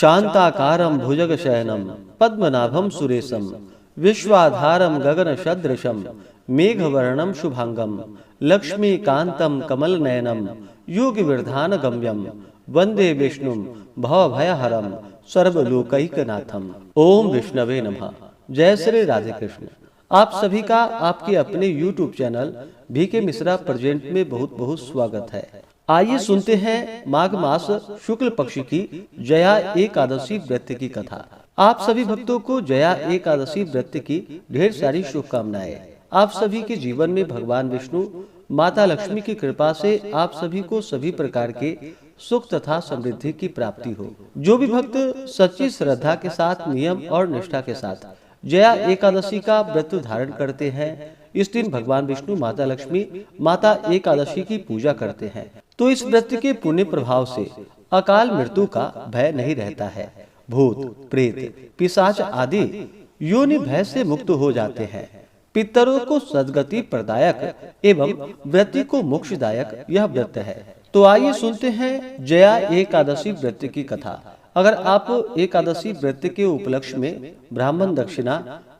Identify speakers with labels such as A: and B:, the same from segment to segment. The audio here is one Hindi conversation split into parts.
A: शांताकारं भुजगशयनं पद्मनाभं सुरेशं विश्वाधारं गगनसदृशं मेघवर्णं शुभांगं लक्ष्मीकान्तं कमलनयनं योगिविरधानगम्यं वंदे विष्णुं भवभयहरं सर्वलोकैकनाथम। ओम विष्णवे नमः। जय श्री राधे कृष्ण। आप सभी का आपके अपने YouTube channel BK Mishra present में बहुत बहुत स्वागत है। आइए सुनते हैं माघ मास शुक्ल पक्ष की जया एकादशी व्रत की कथा। आप सभी भक्तों को जया एकादशी व्रत की ढेर सारी शुभकामनाएं। आप सभी के जीवन में भगवान विष्णु माता लक्ष्मी की कृपा से आप सभी को सभी प्रकार के सुख तथा समृद्धि की प्राप्ति हो। जो भी भक्त सच्ची श्रद्धा के साथ नियम और निष्ठा के साथ जया एकादशी का व्रत धारण करते हैं, इस दिन भगवान विष्णु माता लक्ष्मी माता एकादशी की पूजा करते हैं, तो इस व्रत के पुण्य प्रभाव से अकाल मृत्यु का भय नहीं रहता है। भूत प्रेत पिशाच आदि योनि भय से मुक्त हो जाते हैं। पितरों को सद्गति प्रदायक एवं व्रति को मोक्षदायक यह व्रत है। तो आइए सुनते हैं जया एकादशी व्रत की कथा। अगर आप एकादशी व्रत के उपलक्ष्य में ब्राह्मण दक्षिणा,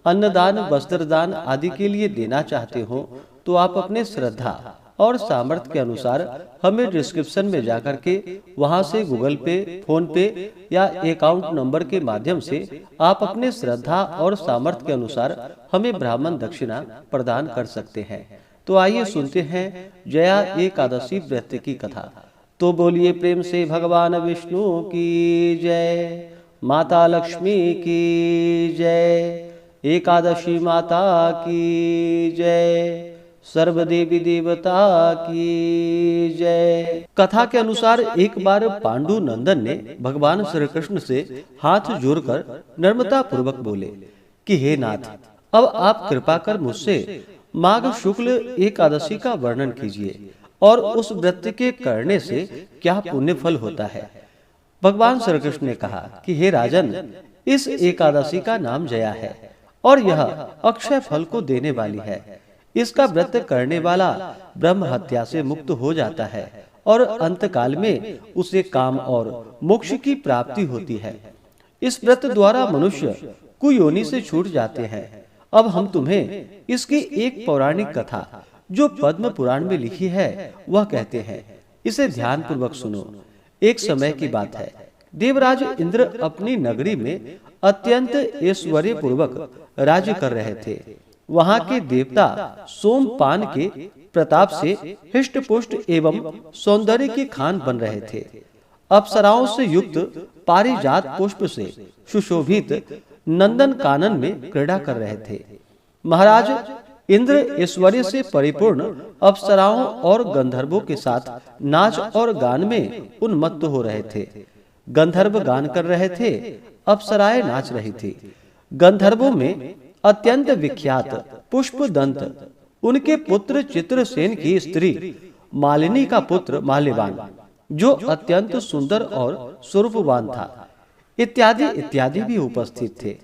A: अन्नदान, वस्त्रदान आदि के लिए देना चाहते हो तो आप अपने श्रद्धा और सामर्थ्य के अनुसार हमें डिस्क्रिप्शन में जाकर के वहां से गूगल पे, फोन पे या अकाउंट नंबर के माध्यम से आप अपने श्रद्धा और सामर्थ्य के अनुसार हमें ब्राह्मण दक्षिणा प्रदान कर सकते हैं। तो आइए सुनते हैं जया एकादशी व्रत की कथा। तो बोलिए प्रेम से भगवान विष्णु की जय, माता लक्ष्मी की जय, एकादशी माता की जय, सर्व देवी देवता की जय। कथा के अनुसार एक बार पांडु नंदन ने भगवान श्री कृष्ण से हाथ जोड़कर नम्रता पूर्वक बोले कि हे नाथ, अब आप कृपा कर मुझसे माघ शुक्ल एकादशी का वर्णन कीजिए और उस व्रत के करने से क्या पुण्य फल होता है। भगवान श्री कृष्ण ने कहा कि हे राजन, इस एकादशी का नाम जया है और यह अक्षय फल को देने वाली है। इसका व्रत करने वाला ब्रह्म हत्या से मुक्त हो जाता है और अंत काल में उसे काम और मोक्ष की प्राप्ति होती है। इस व्रत द्वारा मनुष्य कुयोनि से छूट जाते हैं। अब हम तुम्हें इसकी एक पौराणिक कथा जो पद्म पुराण में लिखी है वह कहते हैं। इसे ध्यान पूर्वक सुनो। एक समय की बात है, देवराज इंद्र अपनी नगरी में अत्यंत ऐश्वर्य पूर्वक राज्य कर रहे थे। वहां के देवता सोमपान के प्रताप से हिष्ट पुष्ट एवं सौंदर्य के खान बन रहे थे। अप्सराओं से युक्त पारिजात पुष्प से सुशोभित नंदन कानन में क्रीड़ा कर रहे थे। महाराज इंद्र ऐश्वर्य से परिपूर्ण अप्सराओं और गंधर्वों के साथ नाच और गान में उन्मत्त हो रहे थे। गंधर्व गान कर रहे थे, अप्सराएं नाच रही थी। गंधर्वों में अत्यंत विख्यात पुष्पदंत, उनके पुत्र चित्रसेन की स्त्री मालिनी का पुत्र माल्यवान, जो अत्यंत सुंदर और स्वरूपवान था, इत्यादि इत्यादि भी उपस्थित थे।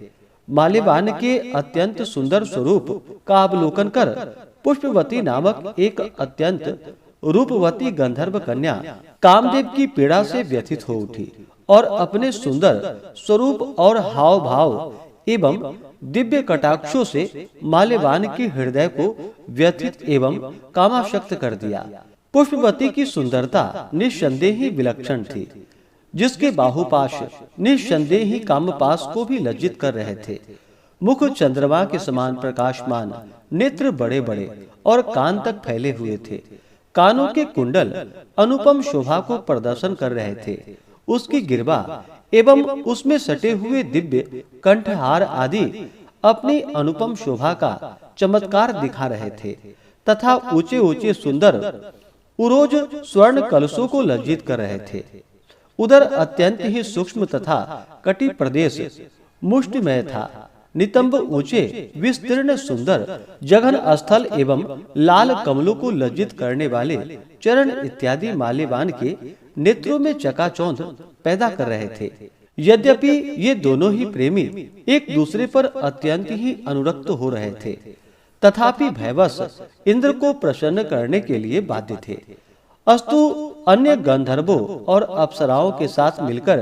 A: माल्यवान के अत्यंत सुंदर स्वरूप का अवलोकन कर पुष्पवती नामक एक अत्यंत रूपवती गंधर्व कन्या कामदेव की पीड़ा से व्यथित हो उठी और अपने सुंदर स्वरूप और हाव भाव एवं दिव्य कटाक्षों से माल्यवान के हृदय को व्यथित एवं कामाशक्त कर दिया। पुष्पवती की सुंदरता निस्संदेह ही विलक्षण थी, जिसके बाहुपाश निस्संदेह ही कामपास को भी लज्जित कर रहे थे। मुख चंद्रमा के समान प्रकाशमान, नेत्र बड़े बड़े और कान तक फैले हुए थे। कानों के कुंडल अनुपम शोभा को प्रदर्शन कर रहे थे। उसकी गिरबा एवं उसमें सटे हुए दिव्य कंठहार आदि अपनी अनुपम शोभा का चमत्कार दिखा रहे थे तथा ऊंचे ऊंचे सुंदर उरोज स्वर्ण कलशों को लज्जित कर रहे थे। उधर अत्यंत ही सूक्ष्म तथा कटि प्रदेश मुष्टिमय था। नितंब ऊंचे विस्तीर्ण सुंदर जघन स्थल एवं लाल कमलों को लज्जित करने वाले चरण इत्यादि माल्यवान के नेत्रों में चकाचौंध पैदा कर रहे थे। यद्यपि ये दोनों ही प्रेमी एक दूसरे पर अत्यंत ही अनुरक्त हो रहे थे, तथापि भयवश इंद्र को प्रसन्न करने के लिए बाध्य थे। अस्तु अन्य गंधर्वों और अप्सराओं के साथ मिलकर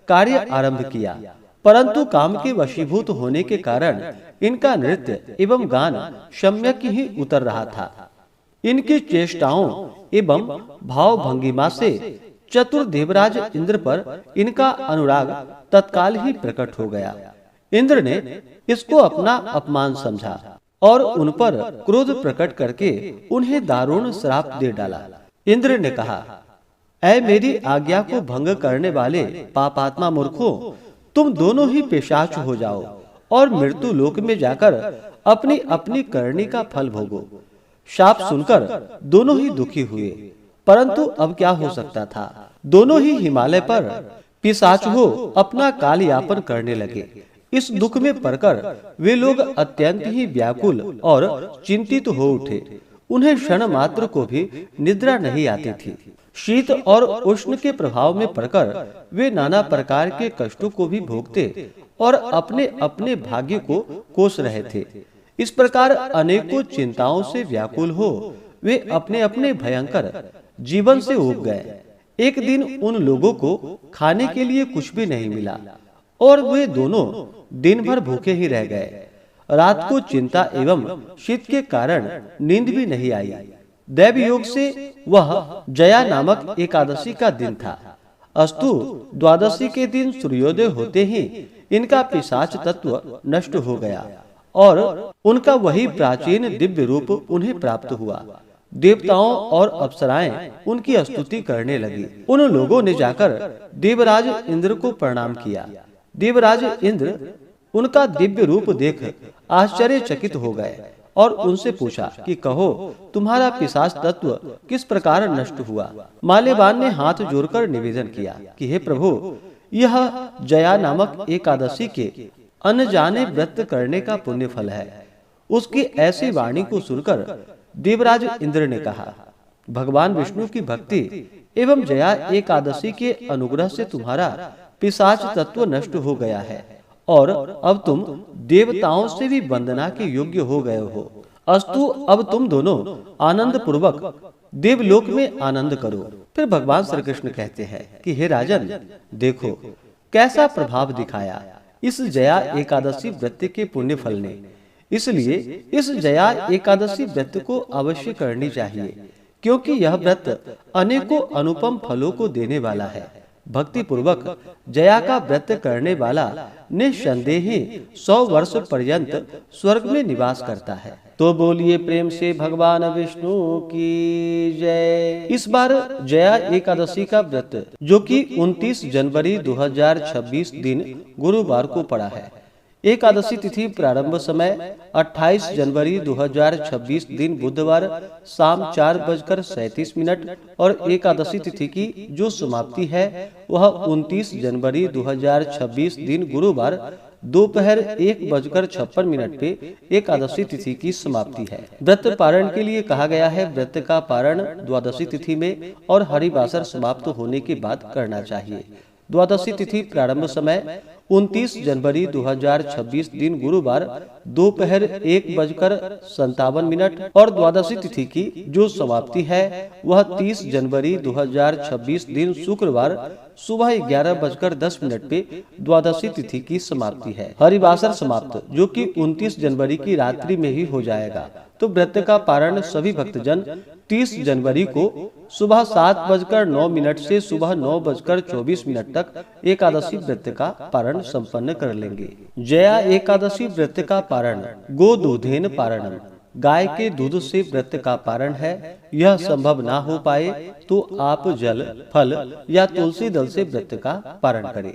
A: कार्य आरंभ किया, परंतु काम के वशीभूत होने के कारण इनका नृत्य एवं गान सम्यक ही उतर रहा था। इनकी चेष्टाओं एवं भाव भंगिमा से चतुर देवराज इंद्र पर इनका अनुराग तत्काल ही प्रकट हो गया। इंद्र ने इसको अपना अपमान समझा और उन पर क्रोध प्रकट करके उन्हें दारुण श्राप दे डाला। इंद्र ने कहा, ऐ मेरी आज्ञा को भंग करने वाले पापात्मा मूर्खों, तुम दोनों ही पिशाच हो जाओ और मृत्यु लोक में जाकर अपनी अपनी करनी का फल भोगो। शाप सुनकर दोनों ही दुखी हुए, परंतु अब क्या हो सकता था। दोनों ही हिमालय पर पिशाच हो अपना काल यापन करने लगे। इस दुख में पड़कर वे लोग अत्यंत ही व्याकुल और चिंतित हो उठे। उन्हें क्षण मात्र को भी निद्रा नहीं आती थी। शीत और उष्ण के प्रभाव में पड़कर वे नाना प्रकार के कष्टों को भी भोगते और अपने अपने भाग्य को कोस रहे थे। इस प्रकार अनेकों चिंताओं से व्याकुल हो वे अपने अपने भयंकर जीवन से ऊब गए। एक दिन उन लोगों को खाने के लिए कुछ भी नहीं मिला और वे दोनों दिन भर भूखे ही रह गए। रात को चिंता एवं शीत के कारण नींद भी नहीं आई। दैव योग से वह जया नामक एकादशी का दिन था। अस्तु द्वादशी के दिन सूर्योदय होते ही इनका पिशाच तत्व नष्ट हो गया और उनका वही प्राचीन दिव्य रूप उन्हें प्राप्त हुआ। देवताओं और अप्सराएं उनकी स्तुति करने लगी। उन लोगों ने जाकर देवराज इंद्र को प्रणाम किया। देवराज इंद्र उनका दिव्य रूप देख आश्चर्यचकित हो गए और उनसे पूछा कि कहो, तुम्हारा पिशाच तत्व किस प्रकार नष्ट हुआ। माल्यवान ने हाथ जोड़कर निवेदन किया कि हे प्रभु, यह जया नामक एकादशी के अनजाने व्रत करने का पुण्य फल है। उसकी ऐसी वाणी को सुनकर देवराज इंद्र ने कहा, भगवान विष्णु की भक्ति एवं जया एकादशी के अनुग्रह से तुम्हारा पिशाच तत्व नष्ट हो गया है और अब तुम देवताओं से भी वंदना के योग्य हो गए हो। अस्तु अब तुम दोनों आनंद पूर्वक देवलोक में आनंद करो। फिर भगवान श्री कृष्ण कहते हैं कि हे राजन, देखो कैसा प्रभाव दिखाया इस जया एकादशी व्रत के पुण्य फल ने। इसलिए इस जया एकादशी व्रत को अवश्य करनी चाहिए, क्योंकि यह व्रत अनेकों अनुपम फलों को देने वाला है। भक्ति पूर्वक जया का व्रत करने वाला निस्संदेह 100 वर्ष पर्यंत स्वर्ग में निवास करता है। तो बोलिए प्रेम से भगवान विष्णु की जय। इस बार जया एकादशी का व्रत, जो कि 29 जनवरी 2026 दिन गुरुवार को पड़ा है। एकादशी तिथि प्रारंभ समय 28 जनवरी 2026 दिन बुधवार शाम 4:37 और एकादशी तिथि की जो समाप्ति है वह 29 जनवरी 2026 दिन गुरुवार दोपहर 1:56 पे एकादशी तिथि की समाप्ति है। व्रत पारण के लिए कहा गया है। व्रत का पारण द्वादशी तिथि में और हरिवासर समाप्त होने के बाद करना चाहिए। द्वादशी तिथि प्रारंभ समय 29 जनवरी 2026 दिन गुरुवार दोपहर 1:57 और द्वादशी तिथि की जो समाप्ति है वह 30 जनवरी 2026 दिन शुक्रवार सुबह 11:10 पे द्वादशी तिथि की समाप्ति है। हरिवासर समाप्त, जो कि 29 जनवरी की रात्रि में ही हो जाएगा। तो व्रत का पारण सभी भक्तजन 30 जनवरी को सुबह 7:09 से सुबह 9:24 तक एकादशी व्रत का पारण संपन्न कर लेंगे। जया एकादशी व्रत का पारण गोदूधेन पारणम, गाय के दूध से व्रत का पारण है। यह संभव ना हो पाए तो आप जल, फल या तुलसी दल से व्रत का पारण करें।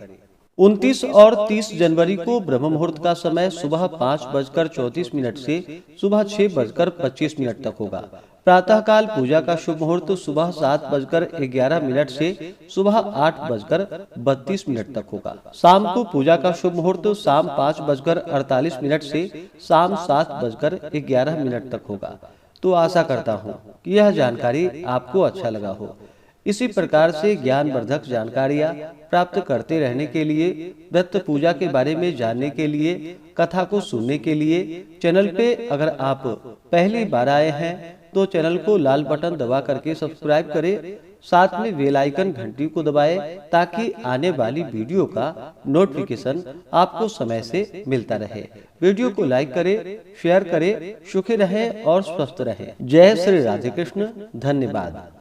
A: 29 और 30 जनवरी को ब्रह्म मुहूर्त का समय सुबह 5:34 से सुबह 6:25 तक होगा। प्रातः काल पूजा का शुभ मुहूर्त सुबह 7:11 से सुबह 8:32 तक होगा। शाम को पूजा का शुभ मुहूर्त शाम 5:48 से शाम 7:11 तक होगा। तो आशा करता हूँ कि यह जानकारी आपको अच्छा लगा हो। इसी प्रकार से ज्ञानवर्धक जानकारियाँ प्राप्त करते रहने के लिए, व्रत पूजा के बारे में जानने के लिए, कथा को सुनने के लिए चैनल पे अगर आप पहली बार आए हैं तो चैनल को लाल बटन दबा करके सब्सक्राइब करें साथ में बेल आइकन घंटी को दबाएं ताकि आने वाली वीडियो का नोटिफिकेशन आपको समय से मिलता रहे। वीडियो को लाइक करें, शेयर करें। सुखी रहें और स्वस्थ रहें। जय श्री राधे कृष्ण। धन्यवाद।